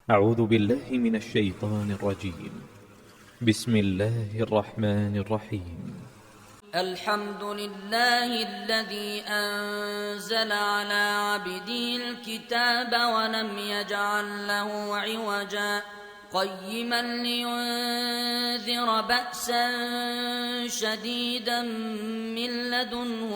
أعوذ بالله من الشيطان الرجيم. بسم الله الرحمن الرحيم. الحمد لله الذي أنزل على عبده الكتاب ولم يجعل له عوجا قيما لينذر بأسا شديدا من لدنه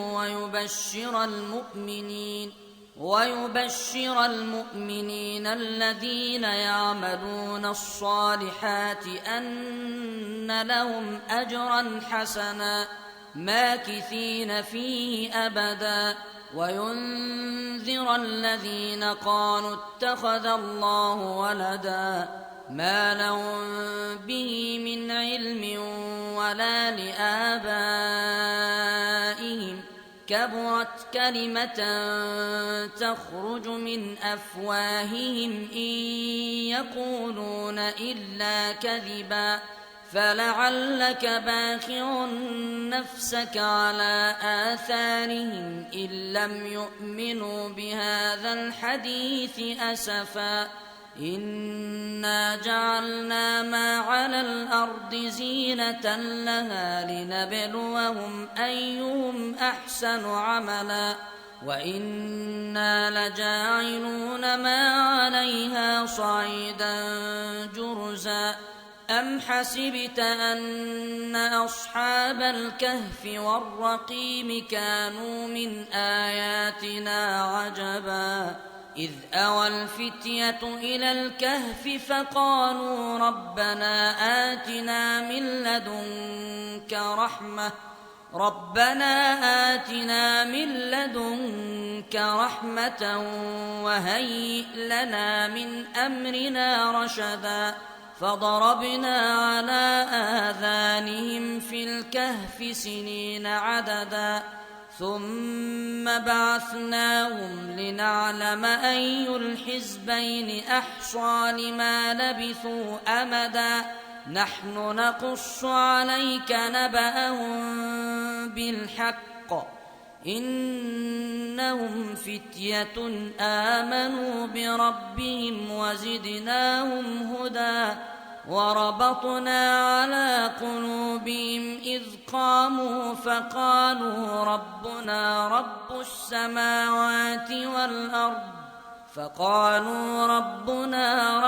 ويبشر المؤمنين الذين يعملون الصالحات أن لهم أجرا حسنا ماكثين فيه أبدا وينذر الذين قالوا اتخذ الله ولدا ما لهم به من علم ولا لآبائهم كبرت كلمة تخرج من أفواههم إن يقولون إلا كذبا فلعلك باخع نفسك على آثارهم إن لم يؤمنوا بهذا الحديث أسفا إنا جعلنا ما على الأرض زينة لها لنبلوهم أيهم أحسن عملا وإنا لجاعلون ما عليها صعيدا جرزا أم حسبت أن أصحاب الكهف والرقيم كانوا من آياتنا عجبا إذ أوى الفتية إلى الكهف فقالوا ربنا آتنا من لدنك رحمة وهيئ لنا من أمرنا رشدا فضربنا على آذانهم في الكهف سنين عددا ثم بعثناهم لنعلم أي الحزبين أحصى لما لبثوا أمدا نحن نقص عليك نبأهم بالحق إنهم فتية آمنوا بربهم وزدناهم هدى وربطنا على قلوبهم إذ قاموا فقالوا ربنا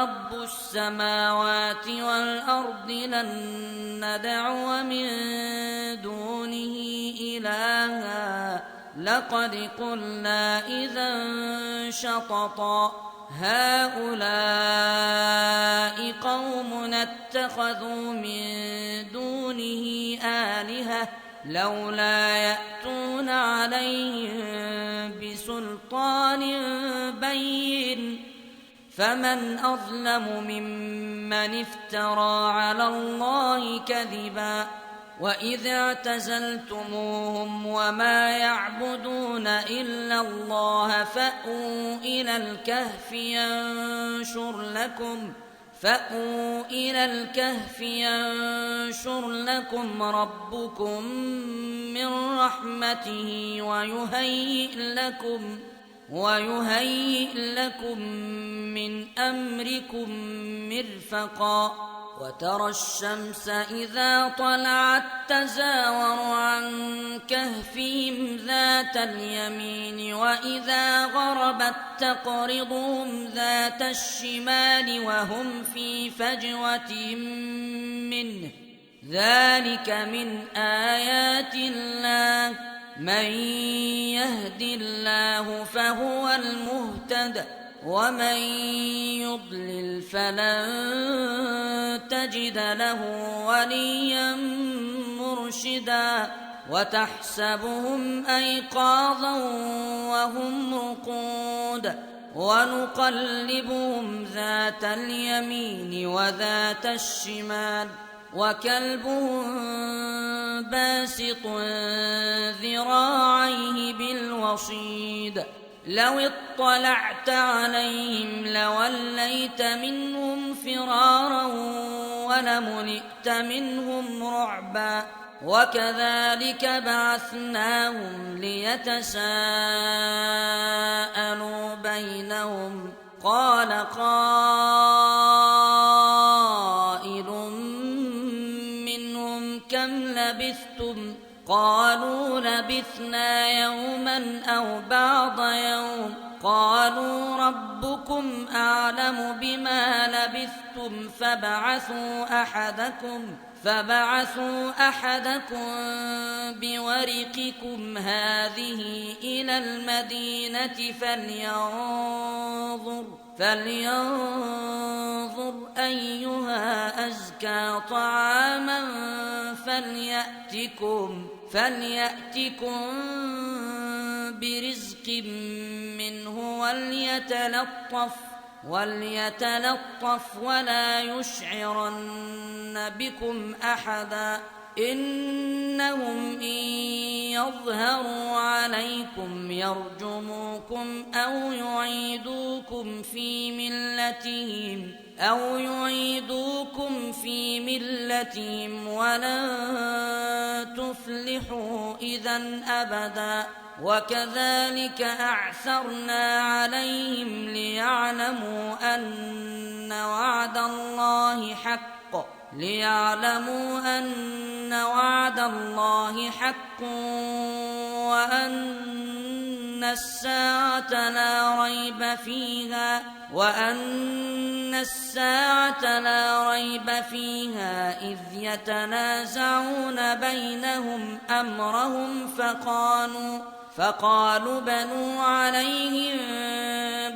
رب السماوات والأرض لن ندعو من دونه إلها لقد قلنا إذا شططا هؤلاء قومنا اتخذوا من دونه آلهة لولا يأتون عليهم بسلطان بين فمن أظلم ممن افترى على الله كذبا وإذ اعتزلتموهم وما يعبدون إلا الله فأووا إلى الكهف ينشر لكم ربكم من رحمته ويهيئ لكم من أمركم مرفقا وترى الشمس إذا طلعت تزاور عن كهفهم ذات اليمين وإذا غربت تقرضهم ذات الشمال وهم في فجوة منه ذلك من آيات الله من يهد الله فهو المهتد ومن يضلل فلن تجد له وليا مرشدا وتحسبهم أيقاظا وهم رقود ونقلبهم ذات اليمين وذات الشمال وكلبهم باسط ذراعيه بالوصيد لو اطلعت عليهم لوليت منهم فرارا ولملئت منهم رعبا وكذلك بعثناهم ليتساءلوا بينهم قال قائل لبثتم قالوا لبثنا يوما أو بعض يوم قالوا ربكم أعلم بما لبثتم فبعثوا أحدكم بورقكم هذه إلى المدينة فلينظر أيها أزكى طعاما فليأتكم برزق منه وليتلطف ولا يشعرن بكم أحدا إنهم إن يظهروا عليكم يرجموكم أو يعيدوكم في ملتهم ولن تفلحوا إذا أبدا وكذلك أعثرنا عليهم ليعلموا أن وعد الله حق وأن الساعة لا ريب فيها إذ يتنازعون بينهم أمرهم فقالوا بنوا عليهم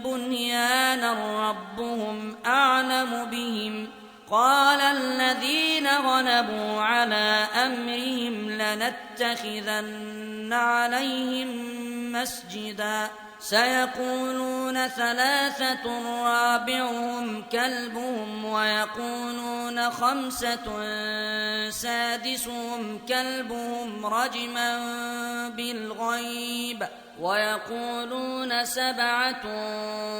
بنيانا ربهم أعلم بهم قال الذين غلبوا على أمرهم لنتخذن عليهم مسجدا سيقولون 3 رابعهم كلبهم ويقولون 5 سادسهم كلبهم رجما بالغيب ويقولون 7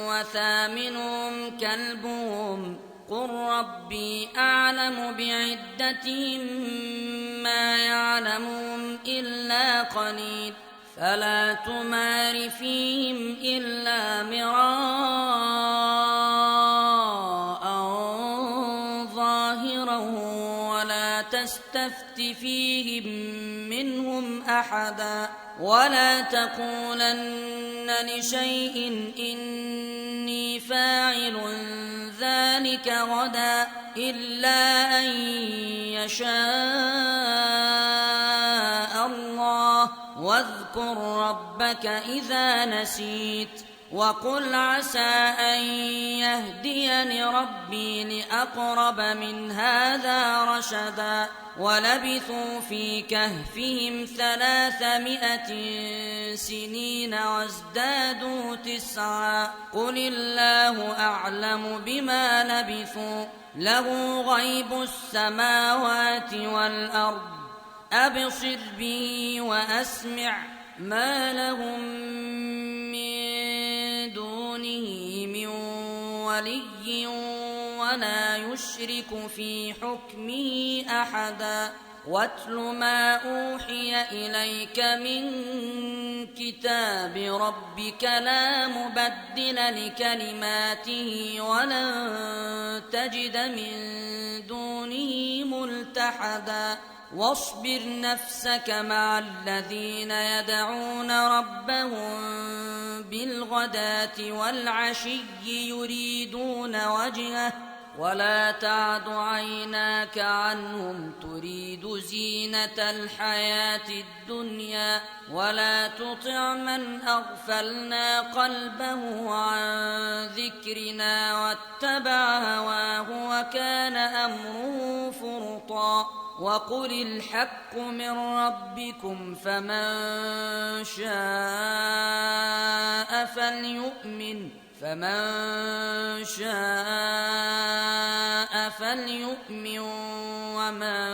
وثامنهم كلبهم قل ربي أعلم بعدتهم ما يعلمهم إلا قليل فلا تمار فيهم إلا مراء ظاهرا ولا تستفت فيهم منهم أحدا ولا تقولن لشيء إني فاعل ذلك غدا إلا أن يشاء الله واذكر ربك إذا نسيت وقل عسى أن يهديني ربي لأقرب من هذا رشدا ولبثوا في كهفهم 300 سنين وازدادوا 9 قل الله أعلم بما لبثوا له غيب السماوات والأرض أبصر به وأسمع ما لهم من دونه من ولي ولا يشرك في حكمه أحدا واتل ما أوحي إليك من كتاب ربك لا مبدل لكلماته ولن تجد من دونه ملتحدا واصبر نفسك مع الذين يدعون ربهم بالغداة والعشي يريدون وجهه ولا تعد عيناك عنهم تريد زينة الحياة الدنيا ولا تطع من أغفلنا قلبه عن ذكرنا واتبع هواه وكان أمره فرطا وقل الحق من ربكم فمن شاء فليؤمن ومن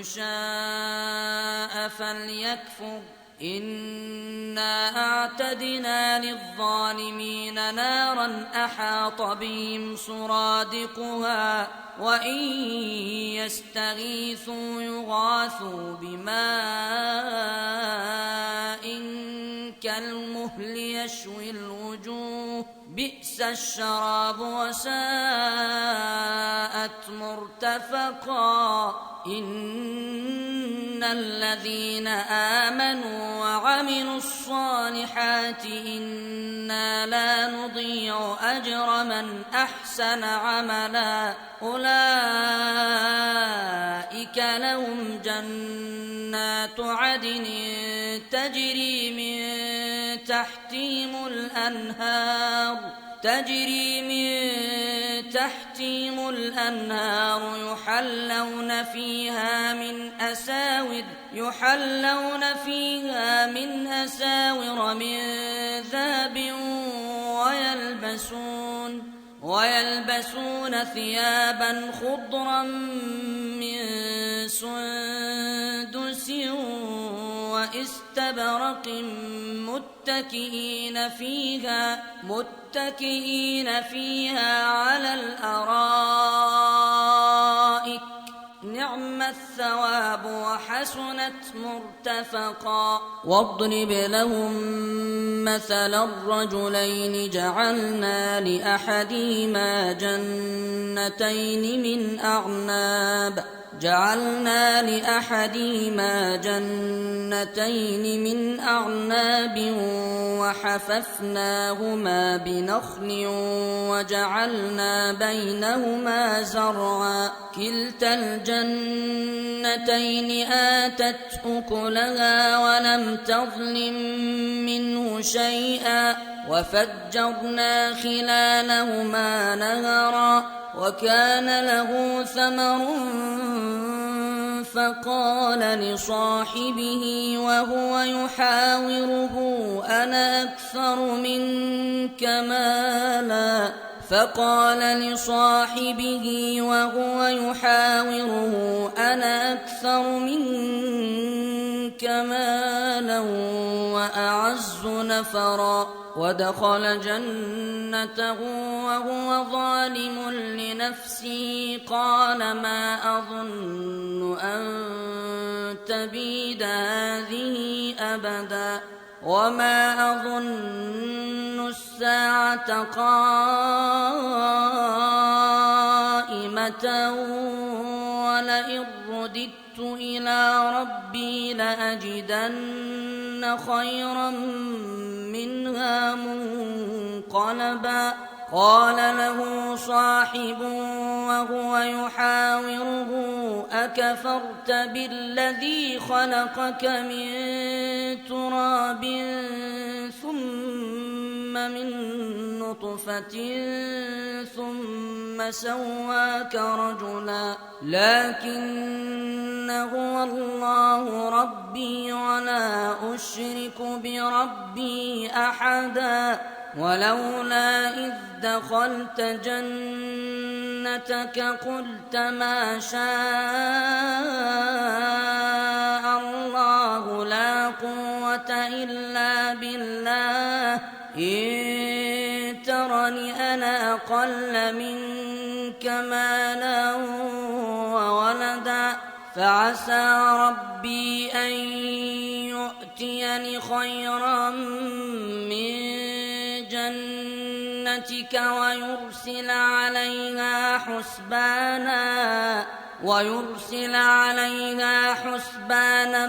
شاء فليكفر إنا أعتدنا للظالمين نارا أحاط بهم سرادقها وإن يستغيثوا يغاثوا بماء كالمهل يشوي الوجوه بئس الشراب وساءت مرتفقا إن الذين آمنوا وعملوا الصالحات إنا لا نضيع أجر من أحسن عملا أولئك لهم جنات عدن تجري من تحتهم الأنهار يحلون فيها من أساور من ذهب ويلبسون ثيابا خضرا من سندس واستبرق متكئين فيها على الأرائك نعم الثواب وحسنت مرتفقا واضرب لهم مثل الرجلين جعلنا لأحدهما جنتين من أعناب وحففناهما بنخل وجعلنا بينهما زرعا كلتا الجنتين آتت أكلها ولم تظلم منه شيئا وفجرنا خلالهما نهرا وكان له ثمر فقال لصاحبه وهو يحاوره أنا أكثر منك مالا وأعز نفرا ودخل جنته وهو ظالم لنفسه قال ما أظن أن تبيد هذه أبدا وما أظن الساعة قائمة ولئن رددت إلى ربي لأجدن خيرا منها منقلبا قال له صاحبه وهو يحاوره أكفرت بالذي خلقك من تراب ثم من نطفة ثم سواك رجلا لكن هو الله ربي ولا أشرك بربي أحدا ولولا إذ دخلت جنتك قلت ما شاء الله لا قوة إلا بالله إن ترني أنا أقل منك مالا وولدا فعسى ربي أن يؤتيني خيرا من جنتك ويرسل عليها حسبانا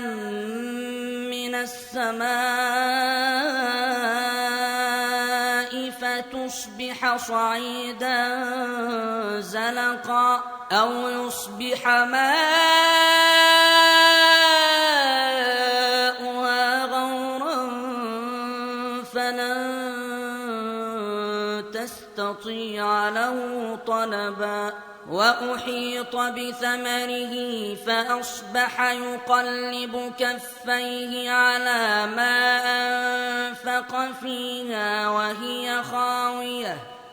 من السماء فتصبح صعيدا زلقا أو يصبح ماؤها غورا فلن تستطيع له طلبا وأحيط بثمره فأصبح يقلب كفيه على ما أنفق فيها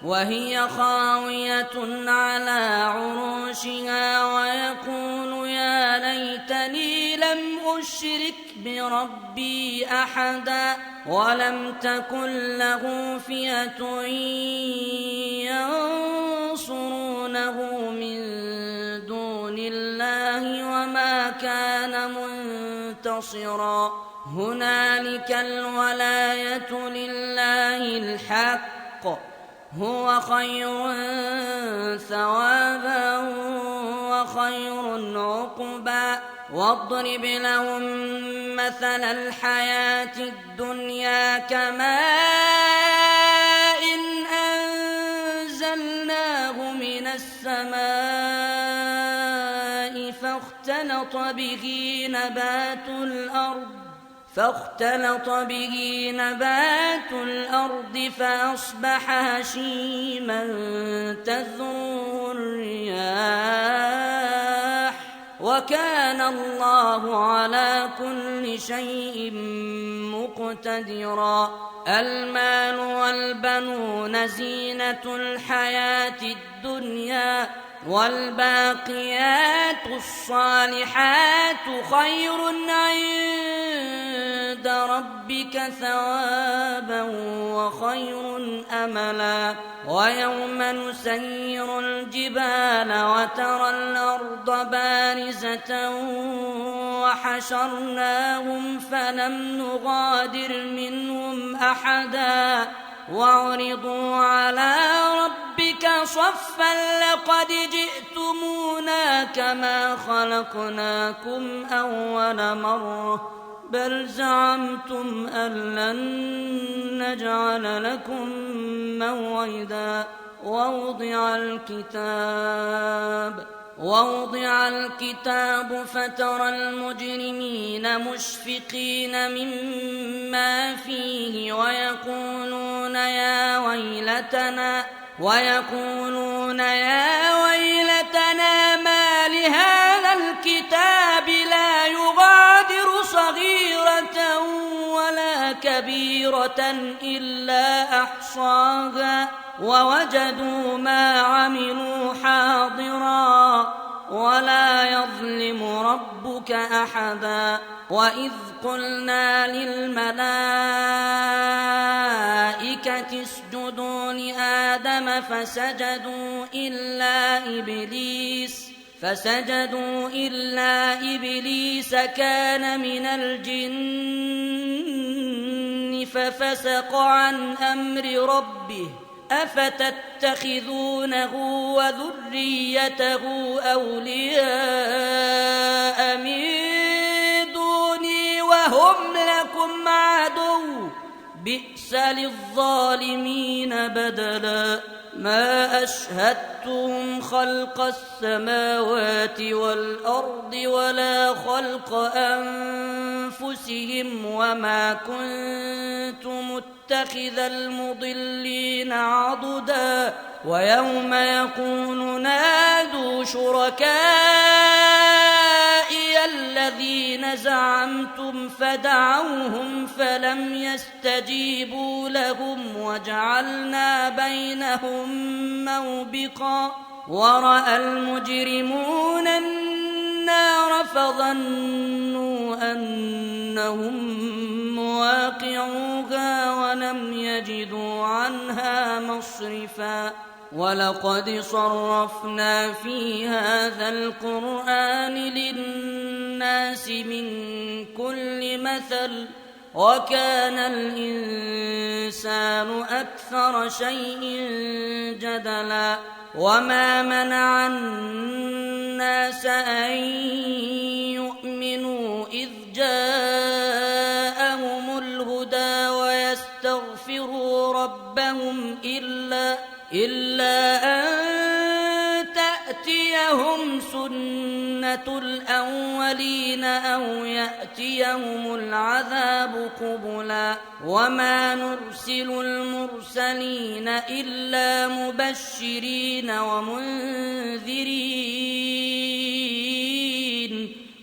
وهي خاوية على عروشها ويقول يا ليتني لم أشرك بربي أحدا ولم تكن له فئة ينصرونه من دون الله وما كان منتصرا هنالك الولاية لله الحق هو خير ثوابا وخير عقبا واضرب لهم مثل الحياة الدنيا كماء أنزلناه من السماء فاختلط به نبات الأرض فأصبح هشيما تذروه الرياح وكان الله على كل شيء مقتدرا المال والبنون زينة الحياة الدنيا والباقيات الصالحات خير عند ربك ثوابا وخير أملا ويوم نسير الجبال وترى الأرض بارزة وحشرناهم فلم نغادر منهم أحدا وعرضوا على ربك صفا لقد جئتمونا كما خلقناكم أول مرة بل زعمتم أن لن نجعل لكم موعدا ووضع الكتاب فترى المجرمين مشفقين مما فيه ويقولون يا ويلتنا ما لهذا الكتاب لا يغادر صغيرة ولا كبيرة إلا أحصاها ووجدوا ما عملوا حاضرا ولا يظلم ربك أحدا وإذ قلنا للملائكة اسجدوا لآدم فسجدوا إلا إبليس كان من الجن ففسق عن أمر ربه أفتتخذونه وذريته أولياء من دوني وهم لكم عدو بئس للظالمين بدلا ما أشهدتهم خلق السماوات والأرض ولا خلق أنفسهم وما كنت متخذ المضلين عضدا ويوم يقول نادوا شركائي الذين زعمتم فدعوهم فلم يستجيبوا لهم وجعلنا بينهم موبقا ورأى المجرمون النار فظنوا أنهم مواقعوها ولم يجدوا عنها مصرفا ولقد صرفنا في هذا القرآن للناس من كل مثل وكان الإنسان أكثر شيء جدلا وما منع الناس أن يؤمنوا إذ جاءهم الهدى ويستغفروا ربهم إلا أن تأتيهم سنة الأولين أو يأتيهم العذاب قبلا وما نرسل المرسلين إلا مبشرين ومنذرين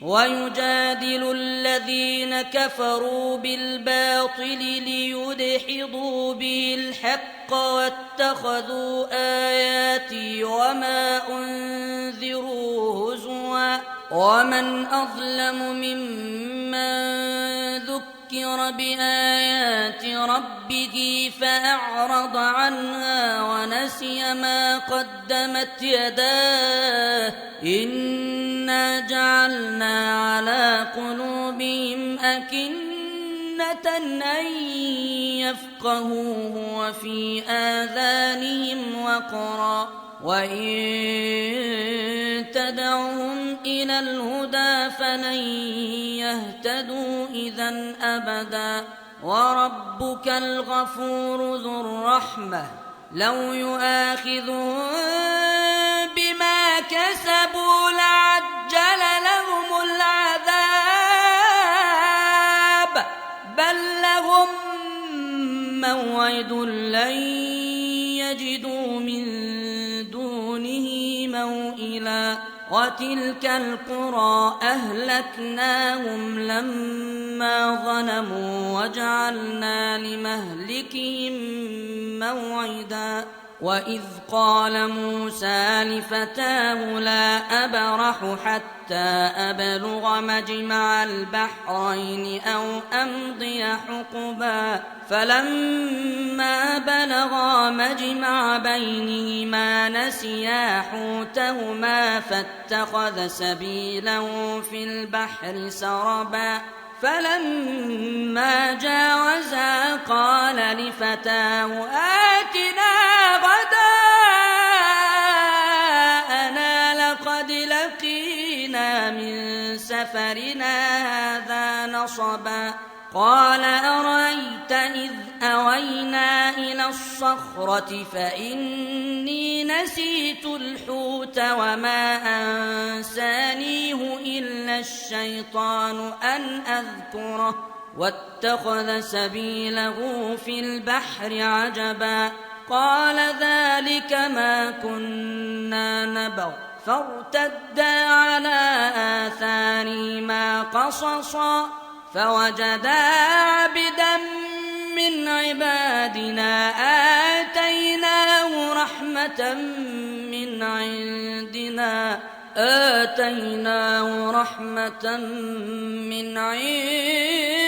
ويجادل الذين كفروا بالباطل ليدحضوا به الحق واتخذوا آياتي وما أنذروا هزوا ومن أظلم ممن ذكر بآيات ربه فأعرض عنها ونسي ما قدمت يداه إنا جعلنا على قلوبهم أكنة أن يفقهوه وفي آذانهم وقرا وإن تدعهم إلى الهدى فلن يهتدوا إذا أبدا وربك الغفور ذو الرحمة لو يؤاخذهم بما كسبوا لعجل لهم العذاب بل لهم موعد لن يجدوا من دونه موئلا وتلك القرى أهلكناهم لما ظلموا وجعلنا لمهلكهم موعدا وإذ قال موسى لفتاه لا أبرح حتى أبلغ مجمع البحرين أو أمضي حقبا فلما بلغا مجمع بينهما نسيا حوتهما فاتخذ سبيله في البحر سربا فلما جاوزا قال لفتاه آتنا غداءنا لقد لقينا من سفرنا هذا نصبا قال أرأيت إذ أوينا إلى الصخرة فإني نسيت الحوت وما أنسانيه إلا الشيطان أن أذكره واتخذ سبيله في البحر عجبا قال ذلك ما كنا نبغ فارتدا على آثارهما قصصا فوجدا عبدا من عبادنا آتيناه رحمة من عندنا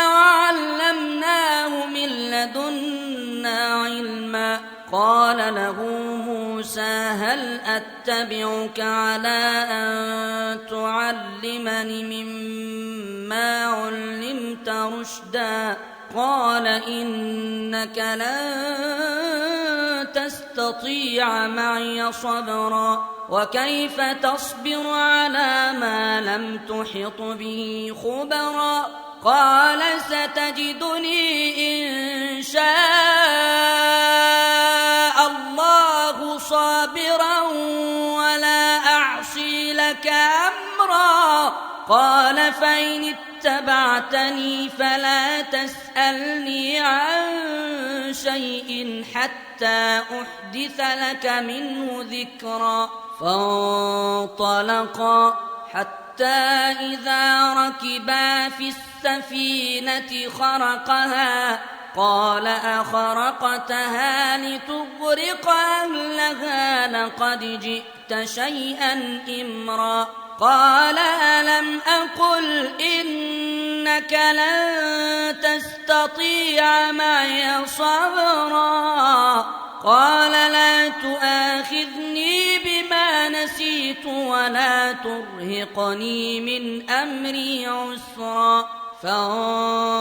وعلمناه من لدنا علما قال له موسى هل أتبعك على أن تعلمني مما علمت رشدا قال إنك لن تستطيع معي صبرا وكيف تصبر على ما لم تحط به خبرا قال ستجدني إن شاء الله صابرا ولا أعصي لك أمرا قال فإن اتبعتني فلا تسألني عن شيء حتى أحدث لك منه ذكرا فانطلقا حتى إذا ركبا في السفينة خرقها قال أخرقتها لتغرق أهلها لقد جئت شيئا إمرا قال ألم أقل إنك لن تستطيع معي صبرا قال لا تؤاخذني بما نسيت ولا ترهقني من أمري عسرا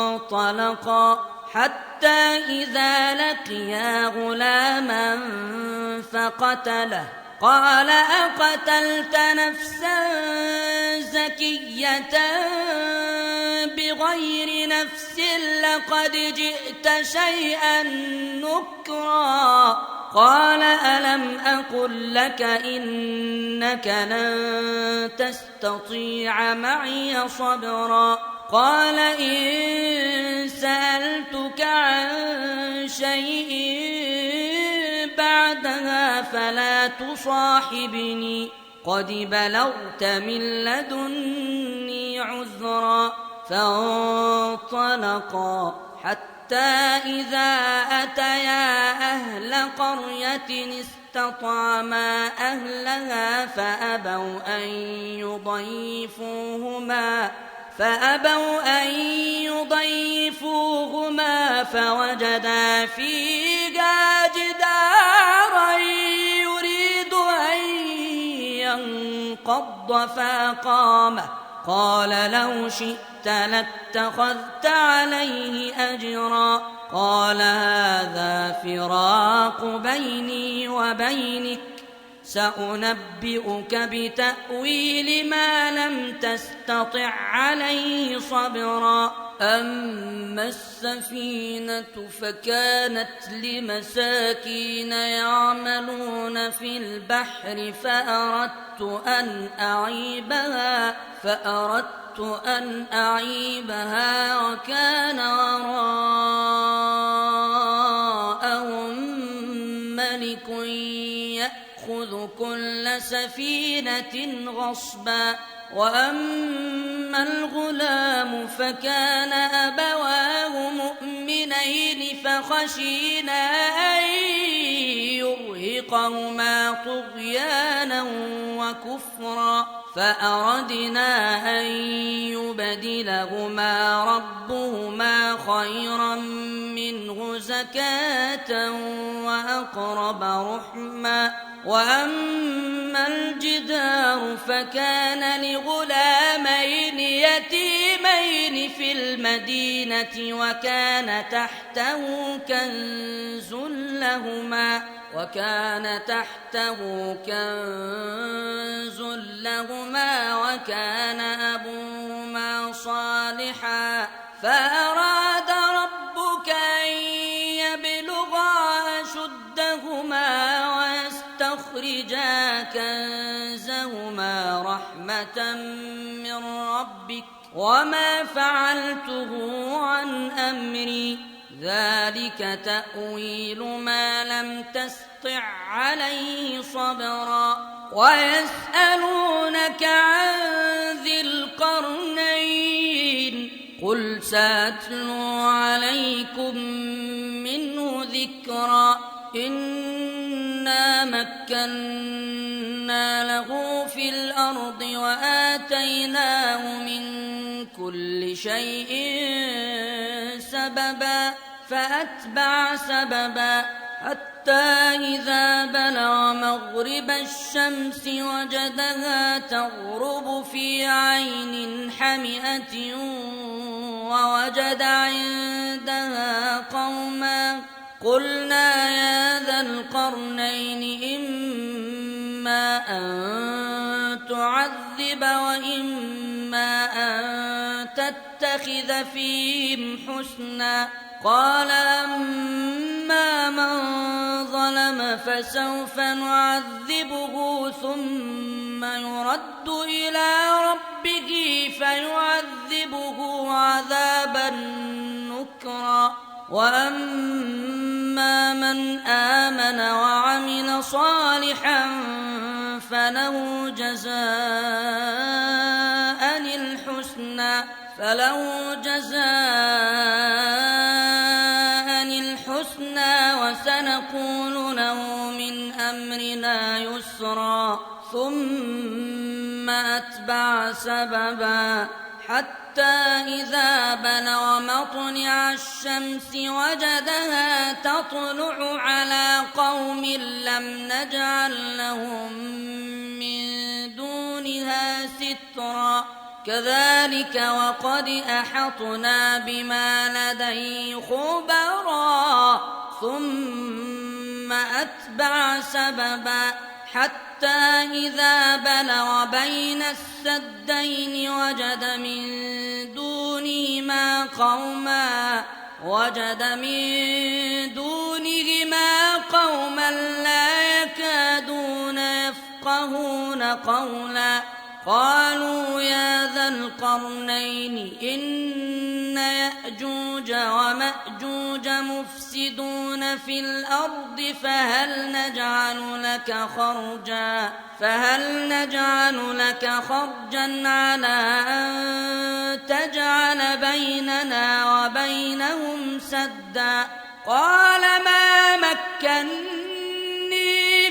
فانطلقا حتى إذا لقيا غلاما فقتله قال أقتلت نفسا زكية بغير نفس لقد جئت شيئا نكرا قال ألم أقل لك إنك لن تستطيع معي صبرا قال إن سألتك عن شيء بعدها فلا تصاحبني قد بلغت من لدني عذرا فانطلقا حتى إذا أتيا أهل قرية استطعما أهلها فأبوا أن يضيفوهما فوجدا فيها جدارا يريد أن ينقض فأقامه قال لو شئت لاتخذت عليه أجرا قال هذا فراق بيني وبينك سأنبئك بتأويل ما لم تستطع عليه صبرا أما السفينة فكانت لمساكين يعملون في البحر فأردت أن أعيبها وكان وراءهم ملك يأخذ كل سفينة غصبا وأما الغلام فكان أبواه مؤمنين فخشينا أن يرهقهما طغيانا وكفرا فأردنا أن يبدلهما ربهما خيرا منه زكاة وأقرب رحما وأما الجدار فكان لغلامين يتيمين في المدينة وكان تحته كنز لهما وكان أبوهما صالحا فأراد ربك أن يبلغا أشدهما ويستخرجا كنزهما رحمة من ربك وما فعلته عن أمري ذلك تأويل ما لم تسطع عليه صبرا ويسألونك عن ذي القرنين قل سأتلو عليكم منه ذكرا إنا مكنا له في الأرض وآتيناه من كل شيء سببا فأتبع سببا حتى إذا بلغ مغرب الشمس وجدها تغرب في عين حمئة ووجد عندها قوما قلنا يا ذا القرنين إما أن تعذب وإما أن تتخذ فيهم حسنا قال أما من ظلم فسوف نعذبه ثم يرد إلى ربه فيعذبه عذابا نكرا وأما من آمن وعمل صالحا فله جزاء الحسنى وسنقول له من أمرنا يسرا ثم أتبع سببا حتى إذا بلغ مطلع الشمس وجدها تطلع على قوم لم نجعل لهم من دونها سترا كذلك وقد أحطنا بما لديه خبرا ثم أتبع سببا حتى إذا بلغ بين السدين وجد من دونهما قوما لا يكادون يفقهون قولا قالوا يا ذا القرنين إن يأجوج ومأجوج مفسدون في الأرض فهل نجعل لك خرجا على أن تجعل بيننا وبينهم سدا قال ما مكني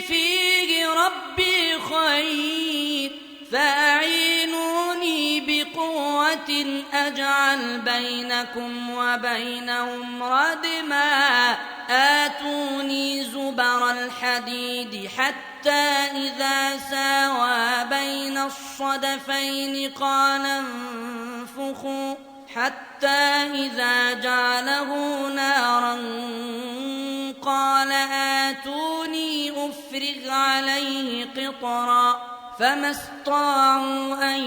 فيه ربي خير فأعينوني بقوة أجعل بينكم وبينهم ردما آتوني زبر الحديد حتى إذا ساوى بين الصدفين قال ينفخوا حتى إذا جعله نارا قال آتوني أفرغ عليه قطرا فما استطاعوا أن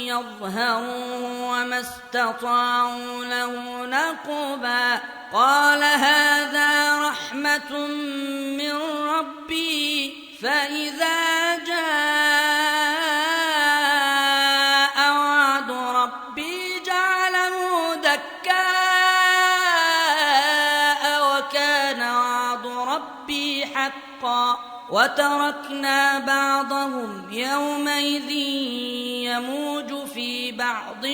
يظهروا وما استطاعوا له نقبا قال هذا رحمة من ربي فإذا جاء وعد ربي جعله دكاء وكان وعد ربي حقا وتركنا بعضهم يومئذ يموج في بعض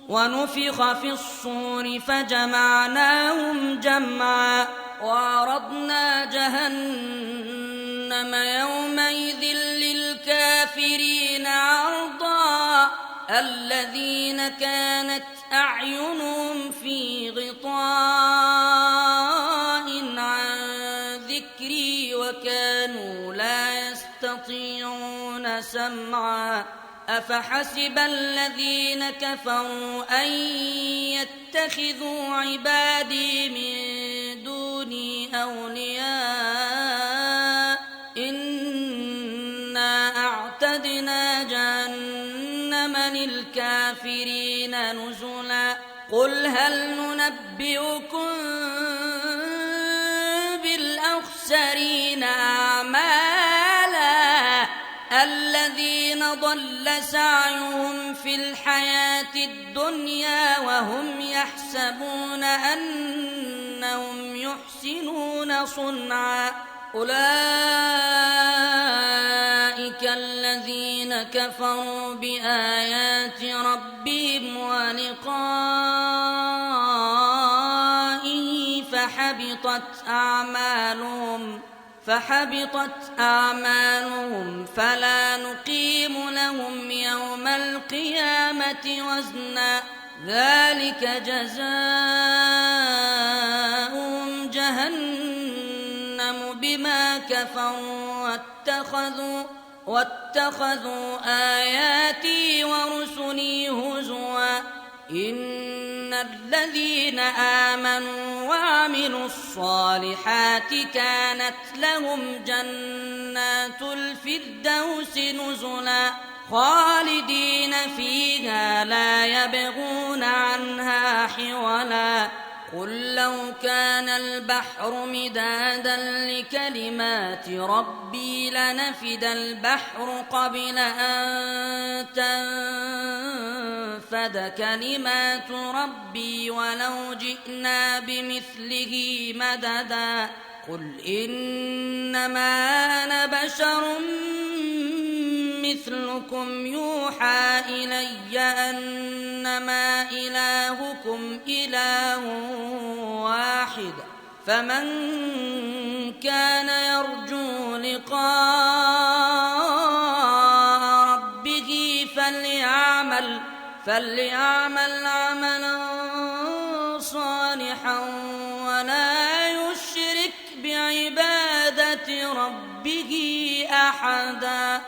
ونفخ في الصور فجمعناهم جمعا وعرضنا جهنم يومئذ للكافرين عرضا الذين كانت أعينهم في غطاء عن ذكري وكانوا لا يستطيعون سمعا أفحسب الذين كفروا أن يتخذوا عبادي من دوني أولياء إنا أعتدنا جهنم للكافرين نزلا قل هل ننبئكم بالأخسرين أعمالا الذين ضل سعيهم في الحياة الدنيا وهم يحسبون أنهم يحسنون صنعا أولئك الذين كفروا بآيات ربهم ولقائه فحبطت أعمالهم فلا نقيم لهم يوم القيامة وزنا ذلك جزاؤهم جهنم بما كفروا واتخذوا آياتي ورسلي هزوا إن الذين آمنوا وعملوا الصالحات كانت لهم جنات الفردوس نزلا خالدين فيها لا يبغون عنها حولا قل لو كان البحر مدادا لكلمات ربي لنفد البحر قبل أن تنفد كلمات ربي ولو جئنا بمثله مددا قل إنما أنا بشر مثلكم يوحى إلي أنما إلهكم إله واحد فمن كان يرجو لقاء ربه فليعمل عملا صالحا ولا يشرك بعبادة ربه أحدا